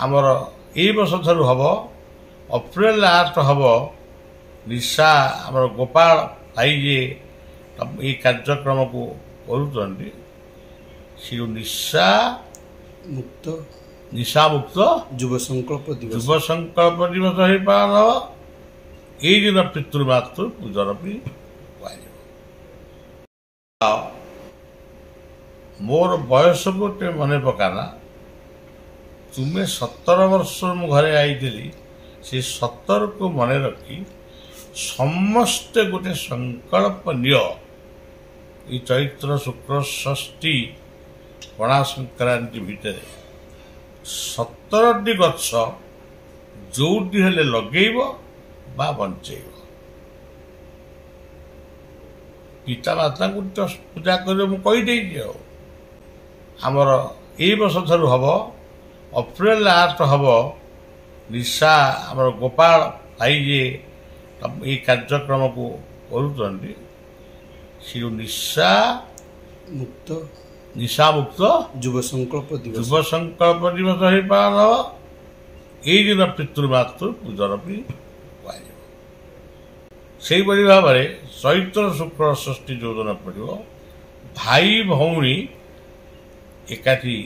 ଆମର ଏଇ ବର୍ଷ ଠାରୁ ହେବ ଅପ୍ରିଲ 8 ହେବ ନିଶା ଆମର ଗୋପାଳ ଭାଇ ଯିଏ ଏଇ କାର୍ଯ୍ୟକ୍ରମକୁ କରୁଛନ୍ତି ସେ ନିଶା ମୁକ୍ତ ଯୁବ ସଂକଳ୍ପ ଦିବସ ହେଇ ପାଳନ ହେବ। ଏଇ ଦିନ ପିତୃମାତୃ ପୂଜନ ବି କୁହାଯିବ। ମୋର ବୟସକୁ ଟିକେ ମନେ ପକାନା, ତୁମେ 17 ବର୍ଷରୁ ମୁଁ ଘରେ ଆଇଥିଲି, ସେ 17କୁ ମନେ ରଖି ସମସ୍ତେ ଗୋଟେ ସଂକଳ୍ପ ନିଅ। ଏଇ ଚୈତ୍ର ଶୁକ୍ଳ ଷଷ୍ଠୀ ପଣା ସଂକ୍ରାନ୍ତି ଭିତରେ 17ଟି ଗଛ ଯୋଉଠି ହେଲେ ଲଗେଇବ ବା ବଞ୍ଚେଇବ। ପିତାମାତାଙ୍କୁ ପୂଜା କରିବ ମୁଁ କହିଦେଇଛି। ଆଉ ଆମର ଏଇ ବର୍ଷ ଠାରୁ ହେବ ଅପ୍ରିଲ 8 ହେବ ନିଶା ଆମର ଗୋପାଳ ଭାଇ ଯିଏ ଏଇ କାର୍ଯ୍ୟକ୍ରମକୁ କରୁଛନ୍ତି ସେ ନିଶା ମୁକ୍ତ ଯୁବ ସଂକଳ୍ପ ଦିବସ ହେଇ ପାଳନ ହେବ। ଏଇ ଦିନ ପିତୃମାତୃ ପୂଜନ ବି କୁହାଯିବ। ସେଇଭଳି ଭାବରେ ଚୈତ୍ର ଶୁକ୍ଳ ଷଷ୍ଠୀ ଯୋଉଦିନ ପଡ଼ିବ, ଭାଇ ଭଉଣୀ ଏକାଠି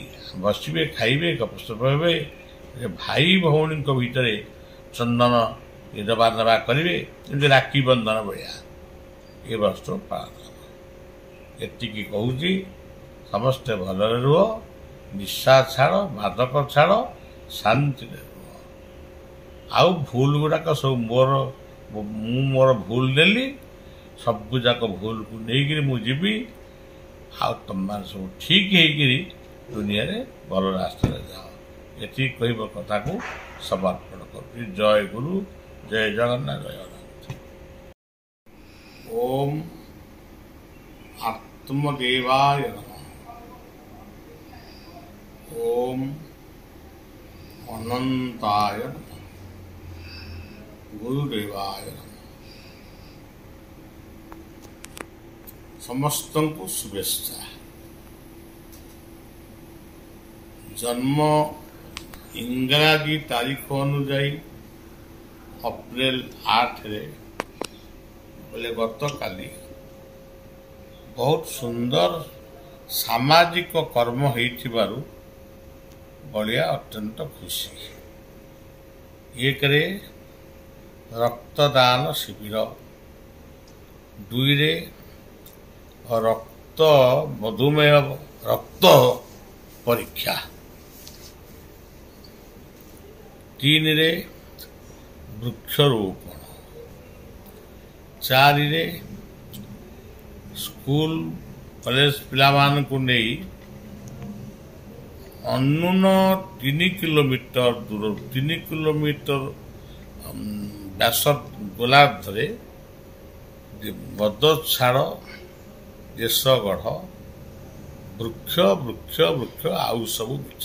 ବସିବେ, ଖାଇବେ, ଗପସପ ହେବେ। ଭାଇ ଭଉଣୀଙ୍କ ଭିତରେ ଚନ୍ଦନ ଦେବା ନେବା କରିବେ, ଯେମିତି ରାକ୍ଷୀ ବନ୍ଧନ ଭଳିଆ ଏ ବର୍ଷ ପାଳନ ହେବ। ଏତିକି କହୁଛି, ସମସ୍ତେ ଭଲରେ ରୁହ, ନିଶା ଛାଡ଼, ମାଦକ ଛାଡ଼, ଶାନ୍ତିରେ ରୁହ। ଆଉ ଭୁଲ ଗୁଡ଼ାକ ସବୁ ମୁଁ ମୋର ଭୁଲ ନେଲି, ସବୁଯାକ ଭୁଲକୁ ନେଇକିରି ମୁଁ ଯିବି। ଆଉ ତମମାନେ ସବୁ ଠିକ୍ ହେଇକିରି ଦୁନିଆରେ ଭଲ ରାସ୍ତାରେ ଯାଅ। ଏତିକି କହିବ କଥାକୁ ସମର୍ପଣ କରୁଛି। ଜୟ ଗୁରୁ, ଜୟ ଜଗନ୍ନାଥ, ଜୟ ଜଗନ୍ନାଥ। ଓମ୍ ଆତ୍ମଦେବାୟ ନମଃ। ଓମ୍ ଅନନ୍ତାୟ ନମଃ। ଗୁରୁଦେବାୟ ନମଃ। ସମସ୍ତଙ୍କୁ ଶୁଭେଚ୍ଛା। ଜନ୍ମ ଇଂରାଜୀ ତାରିଖ ଅନୁଯାୟୀ ଅପ୍ରିଲ 8ରେ ବୋଲେ ଗତକାଲି ବହୁତ ସୁନ୍ଦର ସାମାଜିକ କର୍ମ ହେଇଥିବାରୁ ବଳିଆ ଅତ୍ୟନ୍ତ ଖୁସି। 1ରେ ରକ୍ତଦାନ ଶିବିର, 2ରେ ମଧୁମେହ ରକ୍ତ ପରୀକ୍ଷା, 3ରେ ବୃକ୍ଷରୋପଣ, 4ରେ ସ୍କୁଲ କଲେଜ ପିଲାମାନଙ୍କୁ ନେଇ ଅନ୍ୟୁନ 3 କିଲୋମିଟର ଦୂର 3 କିଲୋମିଟର ବ୍ୟାସ ଗୋଲାର୍ଦ୍ଧରେ ବଦଛାଡ଼ ଦେଶଗଢ଼ ବୃକ୍ଷ ବୃକ୍ଷ ବୃକ୍ଷ ଆଉ ସବୁ ମିଛ,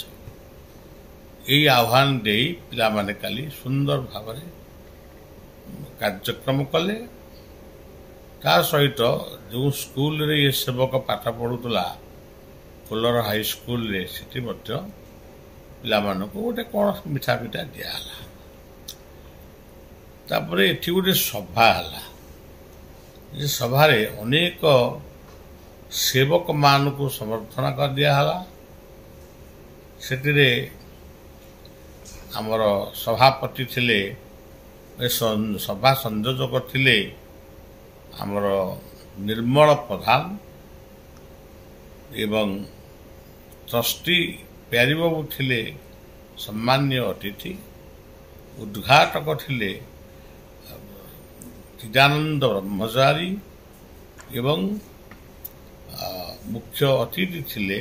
ଏହି ଆହ୍ୱାନ ଦେଇ ପିଲାମାନେ କାଲି ସୁନ୍ଦର ଭାବରେ କାର୍ଯ୍ୟକ୍ରମ କଲେ। ତା ସହିତ ଯେଉଁ ସ୍କୁଲରେ ଏ ସେବକ ପାଠ ପଢ଼ୁଥିଲା, ଫୁଲର ହାଇସ୍କୁଲରେ, ସେଠି ମଧ୍ୟ ପିଲାମାନଙ୍କୁ ଗୋଟେ କ'ଣ ମିଠା ପିଠା ଦିଆହେଲା। ତାପରେ ଏଠି ଗୋଟେ ସଭା ହେଲା। ଏ ସଭାରେ ଅନେକ ସେବକମାନଙ୍କୁ ସମର୍ଥନ ଦିଆହେଲା। ସେଥିରେ ଆମର ସଭାପତି ଥିଲେ, ସଭା ସଂଯୋଜକ ଥିଲେ ଆମର ନିର୍ମଳ ପ୍ରଧାନ ଏବଂ ଟ୍ରଷ୍ଟି ପ୍ୟାରୀବାବୁ ଥିଲେ ସମ୍ମାନୀୟ ଅତିଥି। ଉଦ୍ଘାଟକ ଥିଲେ ଚିଦାନନ୍ଦ ବ୍ରହ୍ମଚାରୀ ଏବଂ ମୁଖ୍ୟ ଅତିଥି ଥିଲେ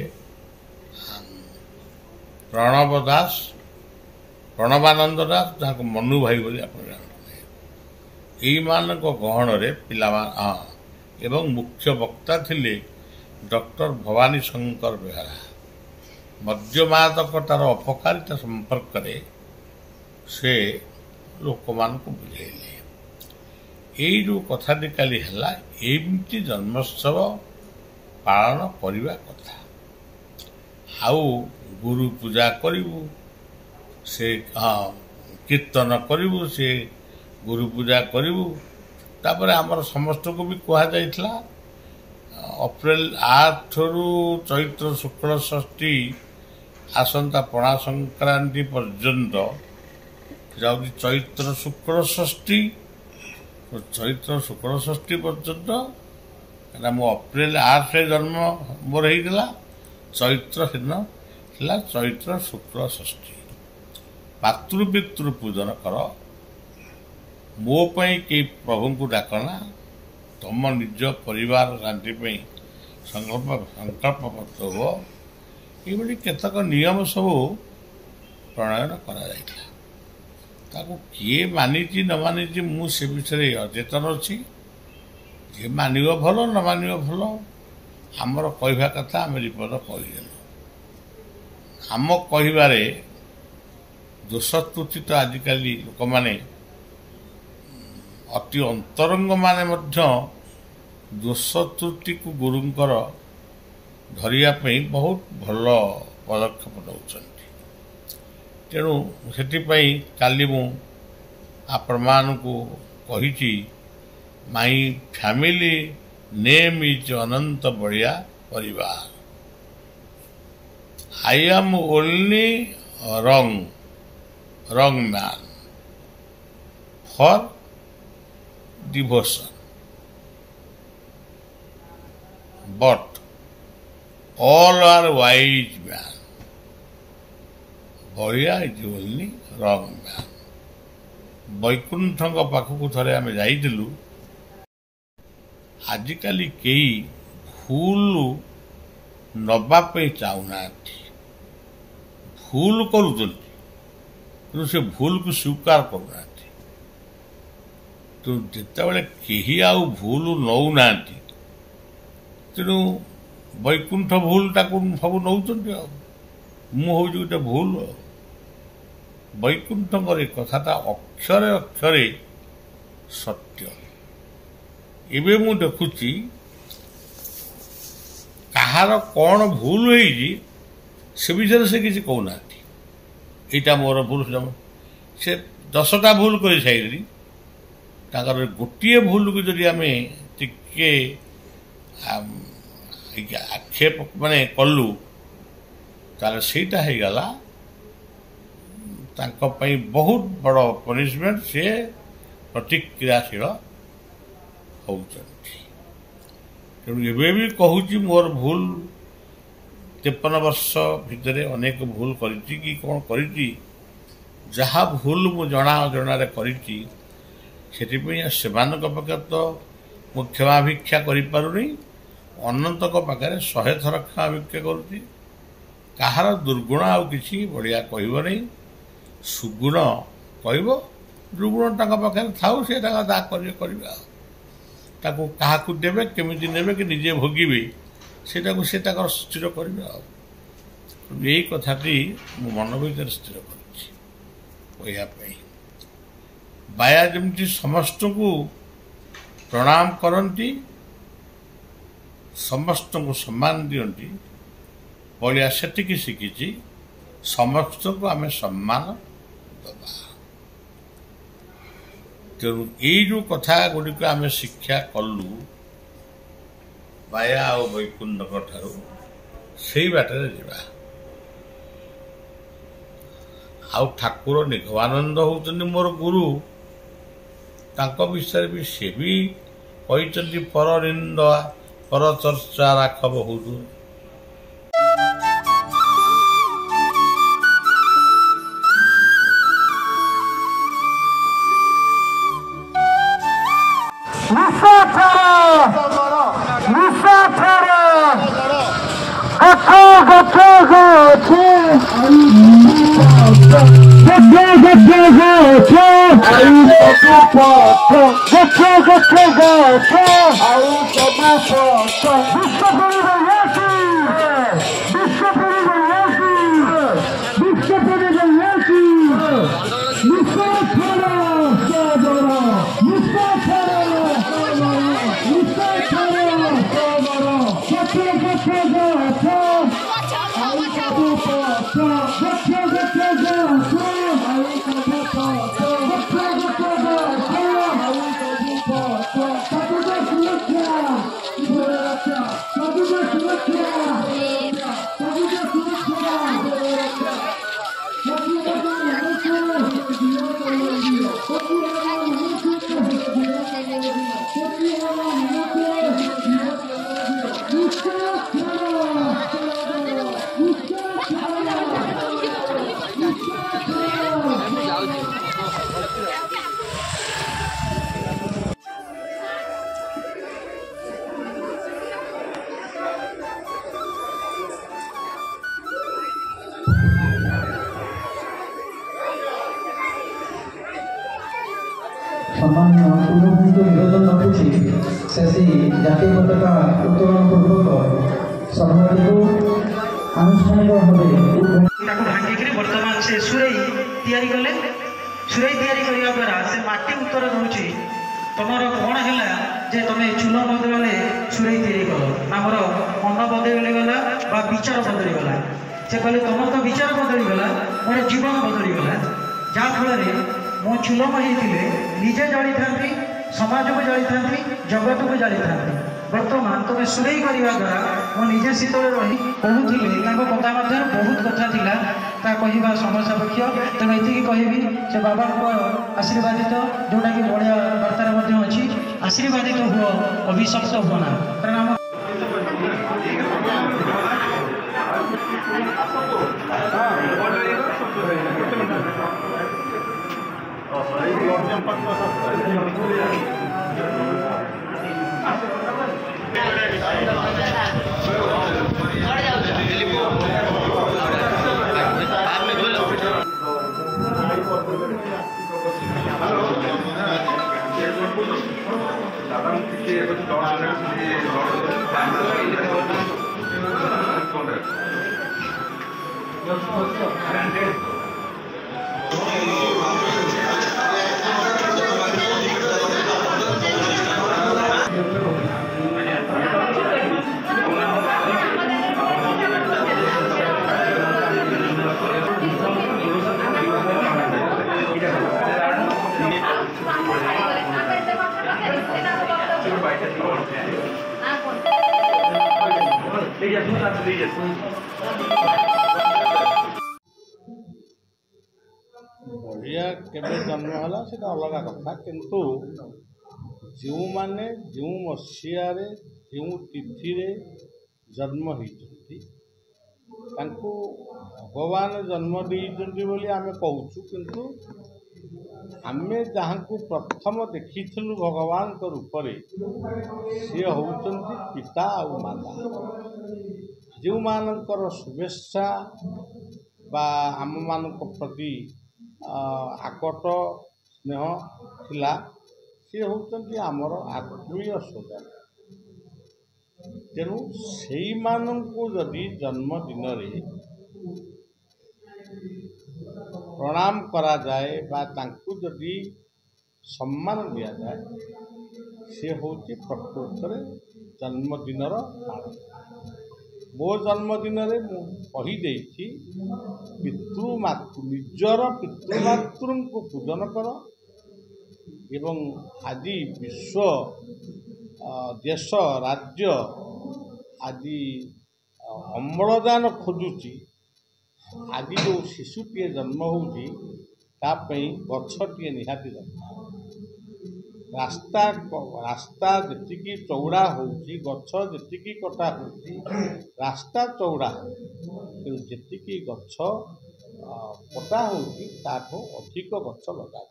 ପ୍ରଣବାନନ୍ଦ ଦାସ, ଯାହାକୁ ମନୁ ଭାଇ ବୋଲି ଆପଣ ଜାଣନ୍ତି। ଏଇମାନଙ୍କ ଗହଣରେ ଏବଂ ମୁଖ୍ୟ ବକ୍ତା ଥିଲେ ଡକ୍ଟର ଭବାନୀ ଶଙ୍କର ବେହେରା। ମଦ୍ୟମାଦକତାର ଅପକାରିତା ସମ୍ପର୍କରେ ସେ ଲୋକମାନଙ୍କୁ ବୁଝେଇଲେ। ଏଇ ଯେଉଁ କଥାଟି କାଲି ହେଲା, ଏମିତି ଜନ୍ମୋତ୍ସବ ପାଳନ କରିବା କଥା। ଆଉ ଗୁରୁ ପୂଜା କରିବୁ, से हाँ कीर्तन करूँ से गुरु पूजा करूँ तापर आमर समस्त को भी कह जाइथिला अप्रैल 8 रु चैत्र शुक्ल षष्ठी आसंता पणा संक्रांति पर्यंत जाऊँगी चैत्र शुक्ल षष्ठी चैत्र शुक्ल षष्ठी पर्यंत कहीं मो अप्रैल 8 जन्म मोर होता चैत्र दिन था चैत्र शुक्ल षष्ठी मातृपितृ पूजन कर मो पई के प्रभु को डाकना तुम निज परिवार शांति संकल्पबद्ध हो ये केतक नियम सब प्रणयन करा किए मानी न मानी मु से विषय अचेतन अच्छी जे मानिब भल न मानिब भल आमर कहवा कथा आम रिपोर्ट कहदेलु आम कहबारे दोष त्रुटि तो आजिकल लोक माने अति अंतरंग माने मध्य दोष त्रुटि को गुरुंकर धरिया बहुत भल पदक्षेप नौकरी तेणु से काली मु आपण मान को कही my family name is Ananta Badia परिवार I am only wrong man for devotion but all are wise man Badia is only wrong man वैकुंठ पाखक थे आम जाइलु आजिकल कई भूल नवापे चाहूना भूल करूँ से भूल को स्वीकार करूना तो जिते कहीं आउ भूल नौना तेणु वैकुंठ भूलटा सब नौ हूँ गोटे भूल वैकुंठ कथाटा अक्षरे अक्षरे सत्य एवं मु देखुची कहार कौन भूल होई से विषय से किसी कहना यहाँ मोर भूल से 10टा भूल कर सारी गोटे भूल को जदि आम टिके आक्षेप माने कलु ताले सेटा हो गला बहुत बड़ पनिशमेंट से प्रतिक्रियाशील होती तेणु एवं भी कहूँ मोर भूल 53 वर्ष भितर अनेक भूल करी कि कौन करी जहाँ भूल मु जना अजणार करी से पाखे तो मु क्षमाभिक्षा करें अनंत पाखे 100 थर क्षमाभिक्षा करुँच कहार दुर्गुण आउ कि बढ़िया कहब नहीं सुगुण कह दुर्गुण पाखे थाऊ से क्या देवे केमी ने कि निजे भोगे से स्थिर करेंगे यही कथाटी मो मन भर स्थिर कर बाया जमी समस्त को प्रणाम करती समस्त को सम्मान दियंती बलिया से शिखी समस्त को आम सम्मान दबा तेणु यही जो कथा गुड़िक आम शिक्षा कलु बाया और वैकुंठ ठारू से बाटर जा आउ ठाकुर निगमानंद होउछन्ति मोर गुरु तांको विषय भी से भी कहते पर निंदा पर चर्चा राख बहुत I সম্মানীয় পুরোহিত নিবেদন রখুছি শেষে জাতীয় পতাকা উত্তোলন পূর্বক সভাটিକୁ আনুষ্ঠানিক ভাবে ତାକୁ ଭାଙ୍ଗିକିରି ବର୍ତ୍ତମାନ ସେ ସୁରେଇ ତିଆରି କଲେ। ସୁରେଇ ତିଆରି କରିବା ଦ୍ୱାରା ସେ ମାଟି ଉତ୍ତର ଦେଉଛି ତମର କ'ଣ ହେଲା ଯେ ତମେ ଚୂନ ବଦଳରେ ସୁରେଇ ତିଆରି କଲ, ଆମର ମନ ବଦଳିଗଲା ବା ବିଚାର ବଦଳିଗଲା। ସେ କହିଲେ ତମର ତ ବିଚାର ବଦଳିଗଲା, ମୋର ଜୀବନ ବଦଳିଗଲା, ଯାହାଫଳରେ ମୁଁ ଚୁଲମ ହେଇଥିଲେ ନିଜେ ଜାଳିଥାନ୍ତି, ସମାଜକୁ ଜାଳିଥାନ୍ତି, ଜଗତକୁ ଜାଳିଥାନ୍ତି। ବର୍ତ୍ତମାନ ତମେ ସୁରେଇ କରିବା ଦ୍ୱାରା ମୁଁ ନିଜେ ଶୀତରେ ରହି କହୁଥିଲି। ତାଙ୍କ କଥା ମଧ୍ୟରେ ବହୁତ କଥା ଥିଲା, ତା କହିବା ସମୟ ସାପେକ୍ଷ। ତେଣୁ ଏତିକି କହିବି ସେ ବାବାଙ୍କ ଆଶୀର୍ବାଦିତ, ଯେଉଁଟାକି ବଢ଼ିଆ ବାର୍ତ୍ତାରେ ମଧ୍ୟ ଅଛି, ଆଶୀର୍ବାଦିତ ହୁଅ ଅଭିଶପ୍ତ ହୁଅ ନା। କାରଣ ଆମ बढ़िया केवे जन्म है सीटा अलग कथा, किंतु जो माने जो मसीहारे जो तिथि जन्म होती भगवान जन्म देइछन्ति बोली आमे कहूछु, किंतु आमे जहाँ को प्रथम देखिथिलु भगवान को रूप सी होउछन्ति पिता और माता। जो मानकर शुभेच्छा बा आम मान प्रति आकट स्नेह थिला, सी होउछन्ति आमर आत्मीय सोदर। तेणु से जदि जन्मदिन प्रणाम करा जाए बा तांकु जदि सम्मान दिया जाए, सी होउछि प्रकृत जन्मदिन पालन। मो जन्मदिन मुझे पितृमातृ निजर पितृमातृ को पूजन कर एवं आज विश्व देश राज्य आज अम्लजान खोजुची, आज जो शिशुटे जन्म होती गछटे निहाती दरकार। रास्ता जी चौड़ा होची, गछ जी कटा होची, रास्ता चौड़ा जी गछ कटा होची ताठो अधिक गछ लगा।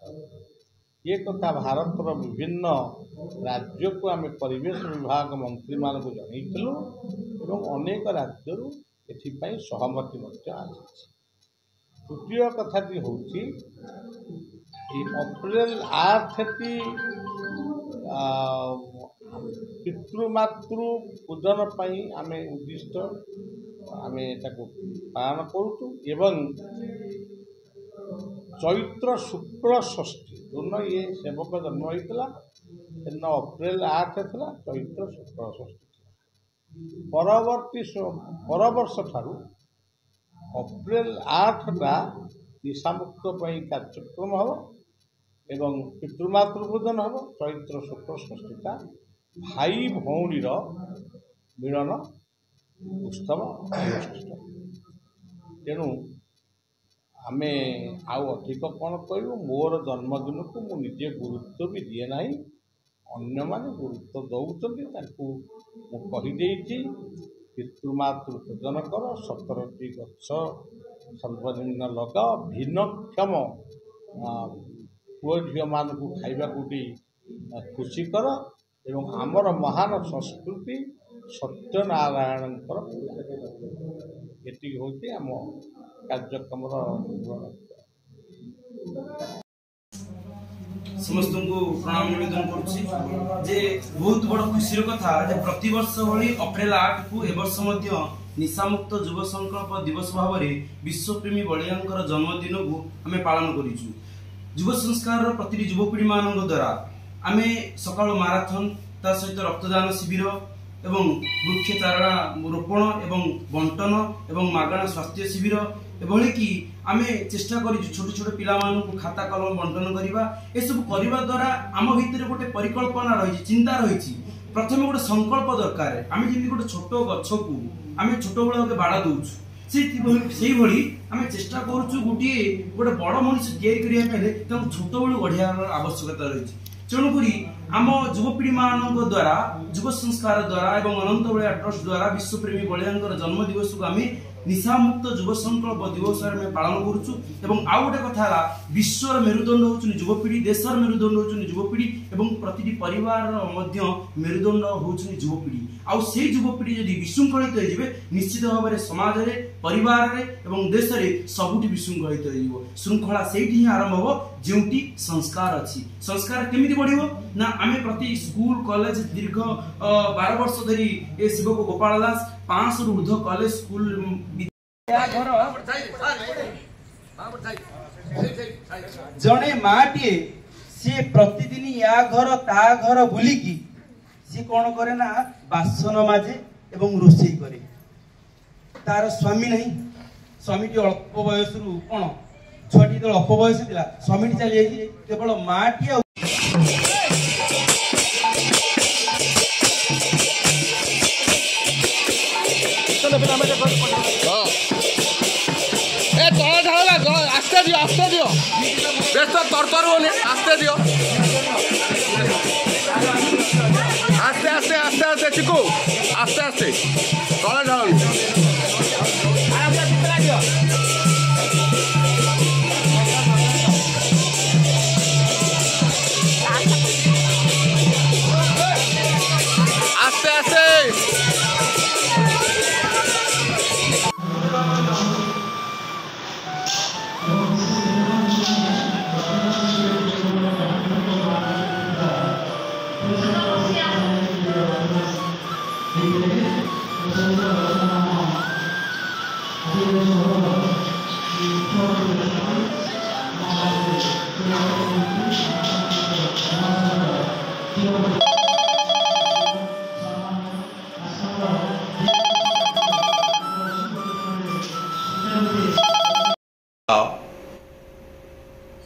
ये कथा भारत विभिन्न राज्य को आम परिवेश विभाग मंत्री मान को जनइलु एवं अनेक राज्य एथिपाई सहमति आसी। तृतीय कथाटी होची अप्रैल 8 पितृमातृ पूजन पाई आमे उद्दिष्ट आमे ताको पालन करूँ एवं चैत्र शुक्ल षष्ठी जो ये सेवक जन्म होता दिन अप्रैल 8 था, चैत्र शुक्ल षष्ठी पर वर्ष ठारू अप्रैल 8 निशामुक्त कार्यक्रम हम एवं पितृमातृ पूजन हम। चैत्र शुक्ल षष्ठीटा भाई भौणीर मिलन उत्सव अनुष्ठित। तेणु आमे आउ अधिक कौन कहूँ, मोर जन्मदिन को मुझे गुरुत्व भी दिए ना, अन्य माने गुरुत्व दौरान मुझे पितृमातृ पूजन कर 17टी गछ सर्वनिम्न लगा, भिन्नक्षम पुओ झील मान को खाइबा खुशी कर एवं आमर महान संस्कृति सत्यनारायण ये हूँ आम कार्यक्रम समस्त को प्रणाम निवेदन करुच्ची जे बहुत बड़ खुशी कथा जे प्रति वर्ष भली अप्रैल 8 को ए वर्ष मध्य निशामुक्त युव संकल्प दिवस भाव में विश्वप्रेमी बलियांकर जन्मदिन को आम पालन करूँ। युव संस्कार प्रति युवपीढ़ी मान द्वारा आम सका माराथन ता सहित रक्तदान शिविर एवं वृक्षचारणा रोपण एवं बंटन एवं मागणा स्वास्थ्य शिविर एभली कि आम चेष्टा कर छोट छोट पिला को खाता कलम बंटन करवा एसबू करने द्वारा आम भितर गोटे परिकल्पना रही चिंता रही प्रथम गोटे संकल्प दरकार आम जमी गोटे छोट गछ को आम छोट बड़े बाड़ दौर से भली आम चेष्टा करुचु गोटे गोटे बड़ मनीष या छोट बड़ू बढ़िया आवश्यकता रही तेणुकरी आम युवपीढ़ी मान द्वारा युव संस्कार द्वारा एवं अनंत बलिया ट्रस्ट द्वारा विश्वप्रेमी बलियांकर जन्म दिवस को आम निशामुक्त युव संकल्प दिवस में पालन करुचु। एवं आउ गोटे कथा विश्वर मेरुदंड होचुनी युवपीढ़ी देशर मेरुदंड होचुनी युवपीढ़ी एवं प्रतिटी परिवार मध्य मेरुदंड होचुनी युवपीढ़ी आउ से युवपीढ़ी यदि विशृंखलित होइबे निश्चित भाव में समाज रे परिवार रे एवं देश रे सबुठी विशृंखलित होइबो। श्रृंखला सेठी ही आरंभ हो जेउटी संस्कार अछि। संस्कार केमिति बढ़िबो ना आमे प्रति स्कूल कॉलेज दीर्घ 12 वर्ष धरी ए शिव को गोपाल दास 500 रु ऊर्ध्व कॉलेज स्कूल जड़े माटे सी प्रतिदिन या घर ता घर बुलिकी सी कौन करे ना बासन माजे एवं रोषेई करे तार स्वामी नहीं स्वामी अल्प बयस रु कौन छुआटी जो अल्प बयस था स्वामी चली जाइए केवल माटी आस्ते दियो बेस तरतर होने आस्ते दियो आस्ते आस्ते आस्ते आस्ते चिकू आस्ते आस्ते तले ढाल आस्ते आस्ते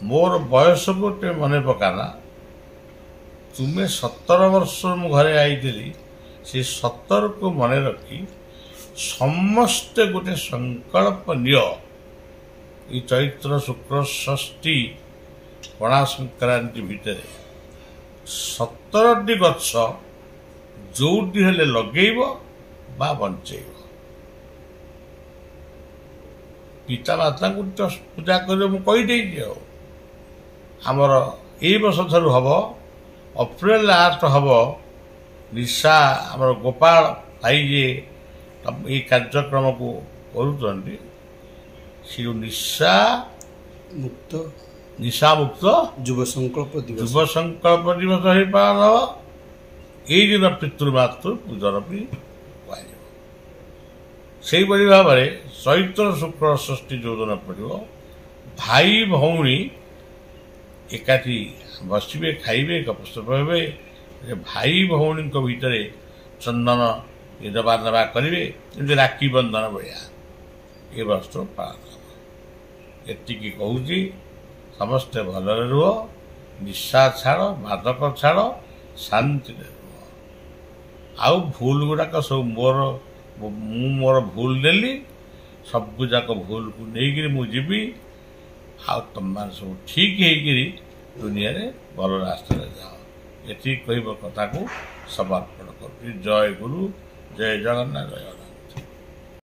मोर बयस गोटे मन पकाना तुम्हें 17 वर्ष मु घरे आई से 17 को मन रखी समस्ते गोटे संकल्प नियो ये चैत्र शुक्र षष्ठी पणा संक्रांति भितर 17टी गछ जोटी हेले लगेइब बा बंचेइब पिता माता को पूजा कर मुझे आमर ए वर्ष ठार हम अप्रैल 8 हम निशा आमर गोपाल भाई जे ये कार्यक्रम को करुँच निशा मुक्त युव संकल्प दिवस ही पालन हम यही दिन पितृमातृ पूजन भी से भाव में चैत्र शुक्र षष्ठी जो दिन पड़ो भाई भौणी एकाठी बसवे खाइबे गपसप हे भाई भौणी भितर चंदन ये दबा दबा करेंगे जमी राखी बंधन भाया ये वस्त्र पालन एतिकी कहूँ समस्ते भलरे रुह निशा छाड़ मादक छाड़ शांति रुह आउ भूल गुड़ाक सब मोर भूल नेली सबू जाक भूल को लेकिन मुझी आ तुम मान सब ठीक है दुनिया रे भल रास्ता जाओ ये कह कथा को समर्पण कर जय गुरु जय जगन्नाथ जय जगन्नाथ।